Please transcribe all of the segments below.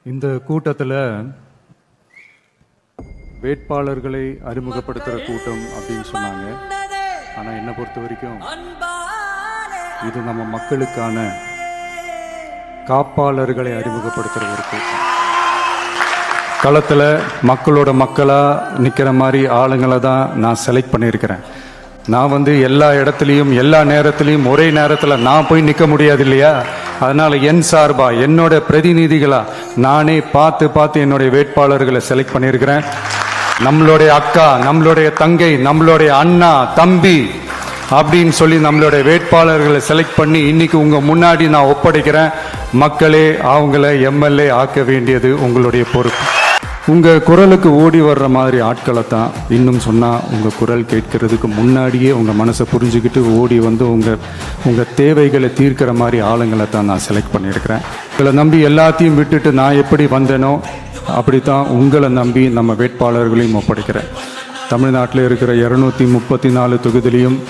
இந்த கூட்டத்தில் வேட்பாளர்களை அறிமுகப்படுத்துகிற கூட்டம் அப்படின்னு சொன்னாங்க. ஆனால் என்னை பொறுத்த வரைக்கும் இது நம்ம மக்களுக்கான காப்பாளர்களை அறிமுகப்படுத்துகிற ஒரு கூட்டம். களத்தில் மக்களோட மக்களாக நிற்கிற மாதிரி ஆளுங்களை தான் நான் செலக்ட் பண்ணியிருக்கிறேன். நான் எல்லா இடத்துலையும் எல்லா நேரத்திலையும் ஒரே நேரத்தில் நான் போய் நிற்க முடியாது இல்லையா? அதனால் என் சார்பாக என்னோட பிரதிநிதிகளாக நானே பார்த்து என்னுடைய வேட்பாளர்களை செலக்ட் பண்ணியிருக்கிறேன். நம்மளுடைய அக்கா, நம்மளுடைய தங்கை, நம்மளுடைய அண்ணா, தம்பி அப்படின்னு சொல்லி நம்மளுடைய வேட்பாளர்களை செலக்ட் பண்ணி இன்னைக்கு உங்கள் முன்னாடி நான் ஒப்படைக்கிறேன். மக்களே, அவங்கள எம்எல்ஏ ஆக்க வேண்டியது உங்களுடைய பொறுப்பு. உங்கள் குரலுக்கு ஓடி வர்ற மாதிரி ஆட்களை தான், இன்னும் சொன்னால் உங்கள் குரல் கேட்கறதுக்கு முன்னாடியே உங்கள் மனசை புரிஞ்சுக்கிட்டு ஓடி வந்து உங்கள் தேவைகளை தீர்க்கிற மாதிரி ஆளுங்களை தான் நான் செலக்ட் பண்ணியிருக்கிறேன். உங்களை நம்பி எல்லாத்தையும் விட்டுட்டு நான் எப்படி வந்தேனோ அப்படித்தான் உங்களை நம்பி நம்ம வேட்பாளர்களையும் ஒப்படைக்கிறேன். தமிழ்நாட்டில் இருக்கிற 234 தொகுதியிலையும்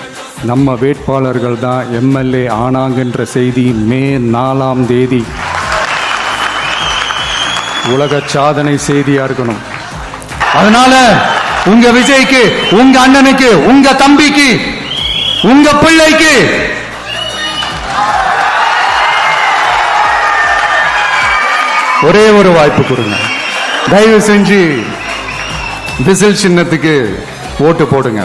நம்ம வேட்பாளர்கள் தான் எம்எல்ஏ ஆனாங்கன்ற செய்தி மே 4ஆம் தேதி உலக சாதனை செய்தியா இருக்கணும். அதனால உங்க விஜய்க்கு, உங்க அண்ணனுக்கு, உங்க தம்பிக்கு, உங்க பிள்ளைக்கு ஒரே ஒரு வாய்ப்பு கொடுங்க. தயவு செஞ்சு விசில் சின்னத்துக்கு ஓட்டு போடுங்க.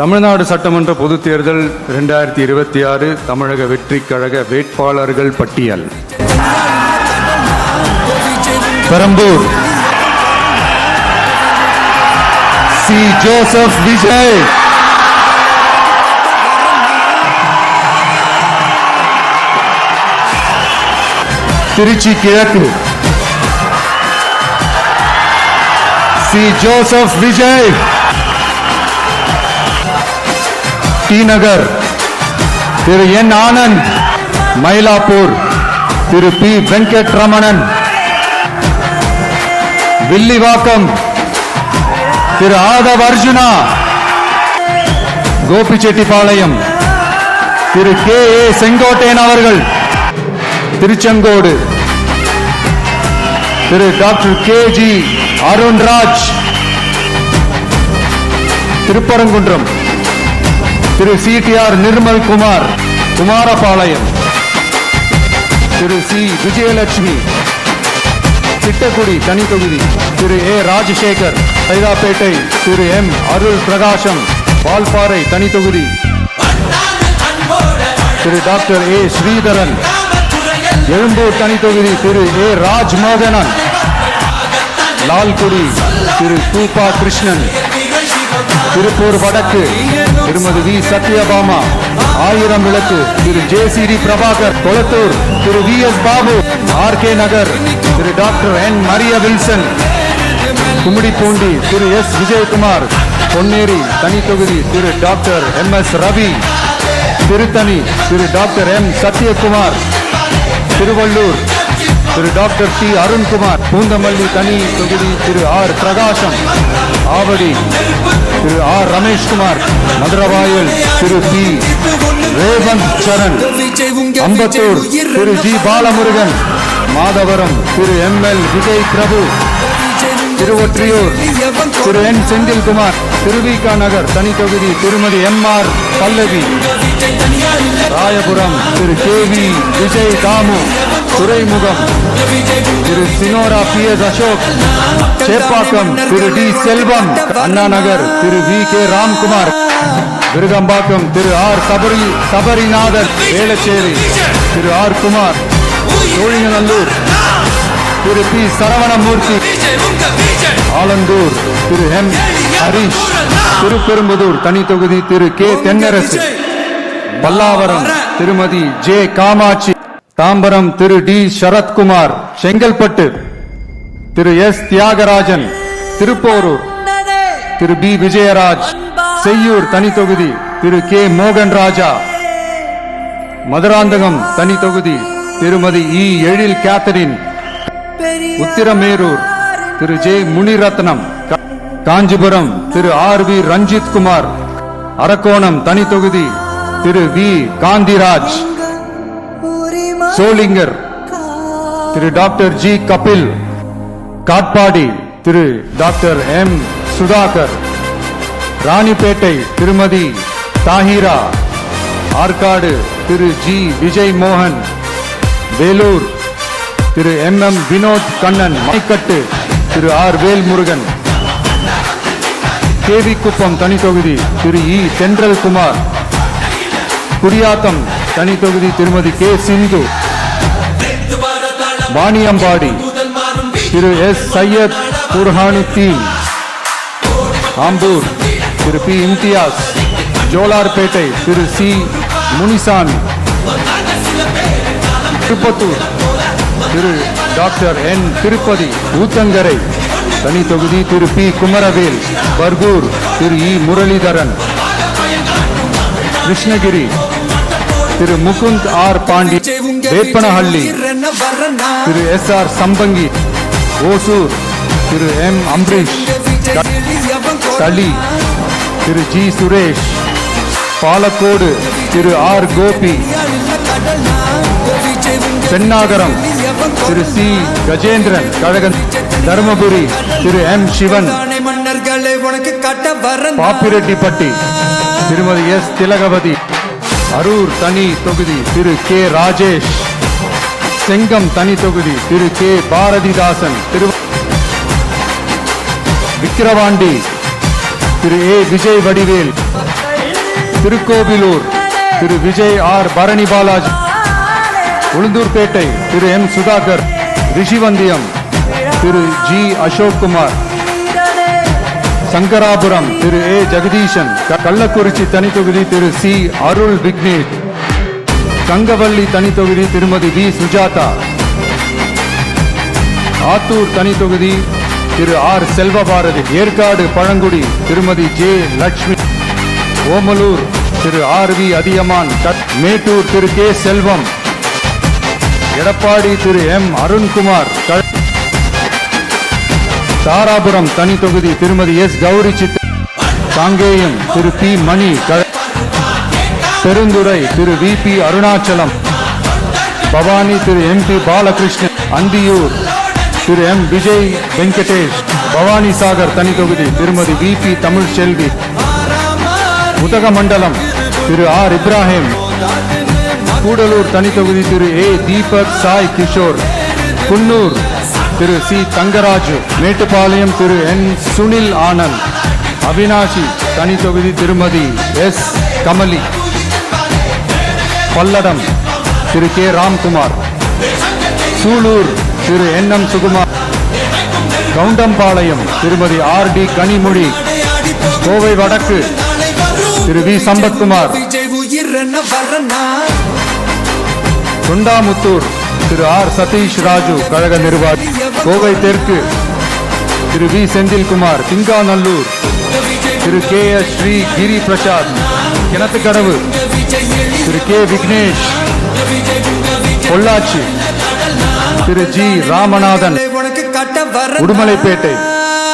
தமிழ்நாடு சட்டமன்ற பொதுத் தேர்தல் 2026 தமிழக வெற்றி கழக வேட்பாளர்கள் பட்டியல். பெரம்பூர் சி. ஜோசப் விஜய், திருச்சி கிழக்கு C. Joseph Vijay, T Nagar Thiru N Anand, Mylapore Thiru P. Venkatramanan, Villivakkam Thiru Aadhav Arjuna, Gobichettipalayam Thiru K. A. Sengottaiyan அவர்கள், Tiruchengode Thiru doctor K. G. Arunraj, Thiruparankundram Thiru CTR. Nirmal Kumar, Kumarapalayam Thiru C. Vijayalakshmi, Tittakudi தனி தொகுதி திரு ஏ. ராஜசேகர், சைதாப்பேட்டை திரு எம். அருள் பிரகாசம், வால்பாறை தனி தொகுதி திரு டாக்டர் ஏ. ஸ்ரீதரன், எழும்பூர் தனி தொகுதி திரு ஏ. ராஜ்மோகனன், லால்குடி திரு கூப்பா கிருஷ்ணன், திருப்பூர் வடக்கு திருமதி we. Sathyabama, Ayiram Vilakku Thiru J. C. T. Prabhakar, Kolathur Thiru V. S. Babu, R. K. Nagar Thiru doctor N. Maria Wilson, Gummidipoondi Thiru S. Vijayakumar, Ponneri தனி தொகுதி Thiru doctor M. S. Ravi, Tiruttani Thiru doctor M. Sathyakumar, Tiruvallur Thiru doctor T. Arunkumar, Poonamallee தனி தொகுதி Thiru R. Prakasam, Avadi Thiru R. Rameshkumar, Maduravoyal Thiru P. Revanth Saran, Ambattur Thiru G. Balamurugan, Madhavaram Thiru M. L. Vijay Prabhu, Thiruvottiyur திரு என். செந்தில்குமார், திருவிக நகர் தனி தொகுதி Thirumathi M. R. Pallavi, Royapuram Thiru K. V. Vijay Thamu, Thuraimugam Thiru Sinora P. S. Ashok, Chepauk Thiru T. Selvam, Anna Nagar Thiru V. K. Ramkumar, Virugambakkam Thiru R. Sabarinathan, Velachery Thiru R. Kumar, Sholinganallur Thiru P. Saravanamoorthy, Alandur Thiru M. Harish, Sriperumbudur தனி தொகுதி Thiru K. Thennarasu, Pallavaram Thirumathi J. Kamatchi, Tambaram Thiru T. Sarathkumar, Chengalpattu Thiru S. Thiyagarajan, Thiruporur Thiru B. Vijayaraj, Cheyyur தனி தொகுதி Thiru K. மோகன் ராஜா, மதுராந்தகம் தனி தொகுதி Thirumathi E. Ezhil Catherine, Uthiramerur Thiru J. Muniratnam, Kanchipuram Thiru R. V. Ranjith Kumar, Arakkonam தனி தொகுதி Thiru V. Gandhiraj, Sholinghur Thiru doctor G. Kapil, Katpadi Thiru doctor M Sudhakar, Ranipet Thirumathi Tahira, Arcot Thiru G Vijay மோகன், வேலூர் திரு எம் வினோத் கண்ணன், மணிக்கட்டு திரு ஆர் வேல்முருகன், கேவி குப்பம் தனி தொகுதி திரு இ தென்றல் குமார், குடியாத்தம் தனி தொகுதி திருமதி கே சிந்து, வாணியம்பாடி திரு எஸ் சையத் புர்ஹானுத்தீன், ஆம்பூர் திரு பி இம்தியாஸ், ஜோலார்பேட்டை திரு சி முனிசாமி, திருப்பத்தூர் திரு டாக்டர் என் திருப்பதி, ஊத்தங்கரை தனி தொகுதி திரு பி குமரவேல், பர்கூர் திரு இ முரளிதரன், கிருஷ்ணகிரி திரு முகுந்த் ஆர் பாண்டி, வேப்பனஹள்ளி திரு எஸ் ஆர் சம்பங்கி, ஓசூர் திரு எம் அம்பரீஷ், தளி திரு ஜி சுரேஷ், பாலக்கோடு திரு ஆர் கோபி, பெண்ணாகரம் திரு சி கஜேந்திரன் கழகன், தருமபுரி திரு எம் சிவன், பாப்பிரெட்டிப்பட்டி திருமதி எஸ் திலகவதி, அரூர் தனி தொகுதி திரு கே ராஜேஷ், செங்கம் தனி தொகுதி திரு கே பாரதிதாசன், விக்கிரவாண்டி திரு ஏ விஜய் வடிவேல், திருக்கோவிலூர் திரு விஜய் ஆர் பரணி பாலாஜி, உளுந்தூர்பேட்டை திரு எம் சுதாகர், ரிஷிவந்தியம் திரு ஜி அசோக் குமார், சங்கராபுரம் திரு ஏ ஜெகதீசன், கள்ளக்குறிச்சி தனி தொகுதி திரு சி அருள் விக்னேஷ், கங்கவள்ளி தனி தொகுதி திருமதி வி சுஜாதா, ஆத்தூர் தனி தொகுதி திரு ஆர் செல்வபாரதி, ஏற்காடு பழங்குடி Thirumathi J Lakshmi, Omalur Thiru R V Athiyaman, Mettur Thiru K Selvam, Edappadi Thiru M Arunkumar, Dharapuram தனி தொகுதி திருமதி எஸ் கௌரி சித், Kangeyam Thiru P Mani, Perundurai Thiru V P Arunachalam, Bhavani Thiru M P Balakrishnan, Anthiyur Thiru M Vijay Venkatesh, Bhavani Sagar தனி தொகுதி Thirumathi V P Tamil Selvi, Udhagamandalam Thiru R Ibrahim, Gudalur தனி தொகுதி Thiru A Deepak Sai Kishore, Coonoor Thiru C Thangaraju, Mettupalayam Thiru N Sunil Anand, Avinashi தனி தொகுதி Thirumathi S Kamali, Palladam Thiru K Ramkumar, Sulur Thiru N M Sukumar, Kavundampalayam Thirumathi R T Kanimozhi, Kovai வடக்கு திரு வி சம்பத்குமார், தொண்டாமுத்தூர் திரு ஆர் சதீஷ் ராஜு கழக நிர்வாகி, கோவை தெற்கு Thiru V Senthilkumar, Singanallur Thiru K S Sri Giri Prasad, Kinathukadavu Thiru K Vignesh, Pollachi Thiru G Ramanathan, Udumalaipettai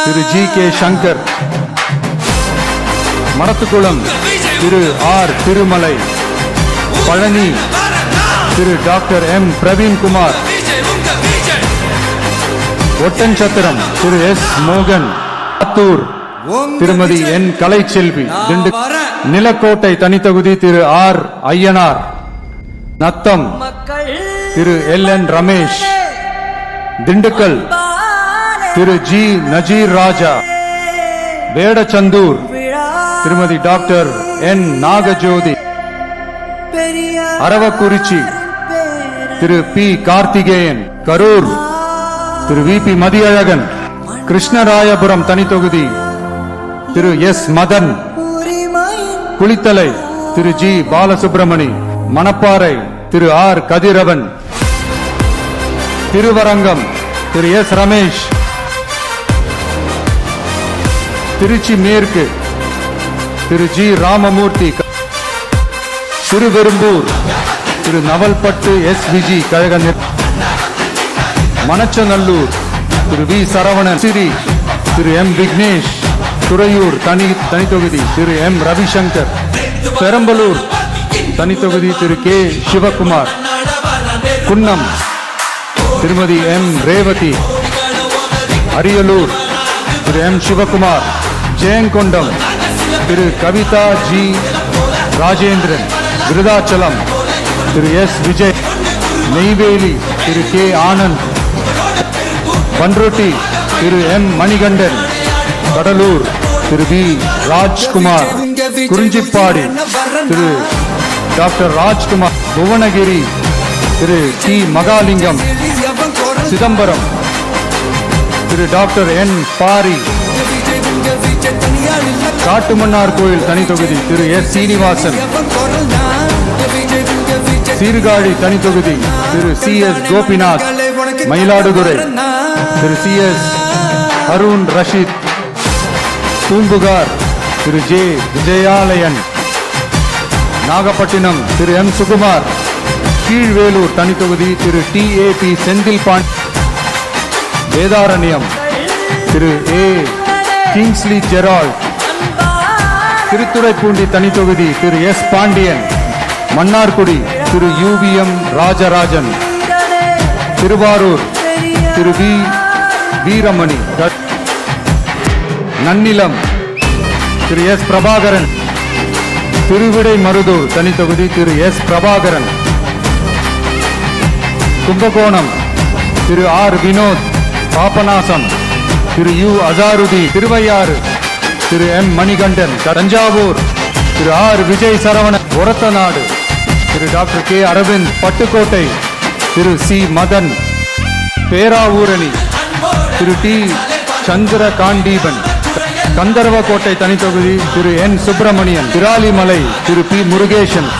Thiru G K Shankar, Madathukulam Thiru R Thirumalai, Palani Thiru doctor M Praveenkumar, Oddanchatram Thiru S மோகன், ஆத்தூர் திருமதி என் கலைச்செல்வி, நிலக்கோட்டை தனி தொகுதி Thiru R Ayyanar, Natham Thiru L N Ramesh, Dindigul Thiru G Nazeer Raja, Vedasandur Thirumathi doctor N Nagajothi, Aravakurichi Thiru P Karthikeyan, Karur Thiru V P Mathiyazhagan, Krishnarayapuram தனி தொகுதி Thiru S Madhan, Kulithalai Thiru G Balasubramani, Manapparai Thiru R Kathiravan, Thiruvarangam Thiru S Ramesh, Trichy மேற்கு திரு ஜி ராமமூர்த்தி, திருவெரும்பூர் திரு நவல்பட்டு எஸ் விஜி கழக, மணச்சநல்லூர் திரு வி சரவணன், சிறி திரு எம் விக்னேஷ், துறையூர் தனி தொகுதி திரு எம் ரவிசங்கர், பெரம்பலூர் தனி தொகுதி திரு கே சிவகுமார், குன்னம் திருமதி எம் ரேவதி, அரியலூர் திரு எம் சிவகுமார், ஜெயங்கொண்டம் திரு கவிதா ஜி ராஜேந்திரன், விருதாச்சலம் திரு எஸ் விஜய், நெய்வேலி திரு கே ஆனந்த், பன்ருட்டி திரு எம் மணிகண்டன், கடலூர் திரு பி ராஜ்குமார், குறிஞ்சிப்பாடி திரு டாக்டர் ராஜ்குமார், புவனகிரி திரு டி மகாலிங்கம், சிதம்பரம் திரு டாக்டர் என் பாரி, காட்டுமன்னார் கோயில் தனி தொகுதி திரு எஸ் சீனிவாசன், சீர்காழி தனி தொகுதி திரு சி எஸ் கோபிநாத், மயிலாடுதுறை திரு சி எஸ் அருண் ரஷீத், பூம்புகார் திரு ஜே விஜயாலயன், நாகப்பட்டினம் திரு எம் சுகுமார், கீழ்வேலூர் தனி தொகுதி Thiru T A P Senthil Pandi, Vedaranyam Thiru A Kingsley Gerald, Thiruthuraipoondi தனி தொகுதி Thiru S Pandian, Mannargudi Thiru UVM Rajarajan, Thiruvarur Thiru V Veeramani, Nannilam Thiru S Prabhakaran, Thiruvidaimarudur தனி தொகுதி Thiru S Prabhakaran, Kumbakonam Thiru R Vinoth, Papanasam Thiru U Azharuddin, Thiruvaiyaru Thiru M Manikandan, Thanjavur Thiru R Vijay Saravanan, Orathanadu Thiru doctor K Aravind, Pattukkottai Thiru C Madhan, Peravurani Thiru D சந்திரகாண்டீபன், Gandarvakottai தனி தொகுதி திரு என் சுப்பிரமணியன், திராலிமலை திரு பி முருகேசன்,